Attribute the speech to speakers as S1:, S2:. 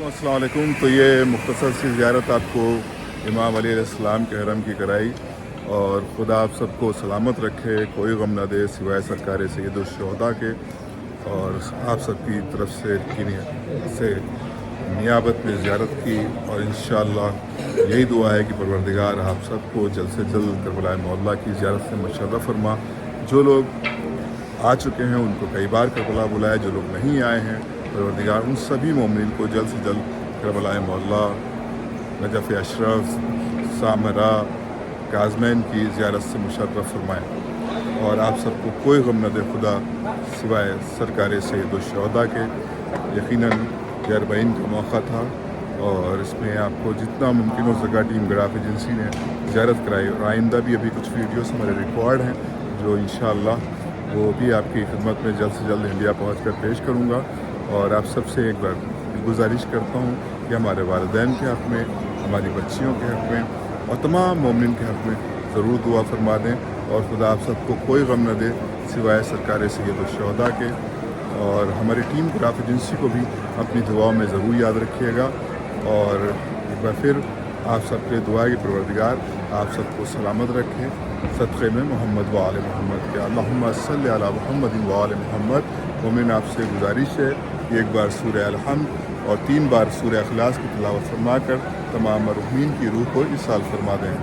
S1: السلام علیکم. تو یہ مختصر سی زیارت آپ کو امام علی علیہ السلام کے حرم کی کرائی، اور خدا آپ سب کو سلامت رکھے، کوئی غم نہ دے سوائے سرکار سید الشہداء کے. اور آپ سب کی طرف سے نیابت میں زیارت کی، اور انشاءاللہ یہی دعا ہے کہ پروردگار آپ سب کو جلد سے جلد کربلا معلیٰ کی زیارت سے مشرف فرما. جو لوگ آ چکے ہیں ان کو کئی بار کربلا بلائے، جو لوگ نہیں آئے ہیں پروردگار ان سبھی مومنین کو جلد سے جلد کربلا معلیٰ، نجف اشرف، سامرا، کاظمین کی زیارت سے مشرف فرمائیں. اور آپ سب کو کوئی غم نہ دے خدا سوائے سرکار سید الشہداء کے. یقیناً یہ 40 کا موقع تھا، اور اس میں آپ کو جتنا ممکن ہو سکا ٹیم گراف ایجنسی نے زیارت کرائی. اور آئندہ بھی ابھی کچھ ویڈیوز ہمارے ریکارڈ ہیں جو انشاءاللہ وہ بھی آپ کی خدمت میں جلد سے جلد انڈیا پہنچ کر پیش کروں گا. اور آپ سب سے ایک بار گزارش کرتا ہوں کہ ہمارے والدین کے حق میں، ہماری بچیوں کے حق میں اور تمام مومنین کے حق میں ضرور دعا فرما دیں. اور خدا آپ سب کو کوئی غم نہ دے سوائے سرکار سید الشہداء کے. اور ہماری ٹیم گراف ایجنسی کو بھی اپنی دعاؤں میں ضرور یاد رکھیے گا. اور ایک بار پھر آپ سب کے دعا کی پروردگار آپ سب کو سلامت رکھے. صدقے میں محمد و آل محمد کے اللہم صلی علی محمد و آل محمد. مومن آپ سے گزارش ہے کہ ایک بار سورہ الحمد اور 3 بار سورہ اخلاص کی تلاوت فرما کر تمام مرحومین کی روح کو اصال فرما دیں.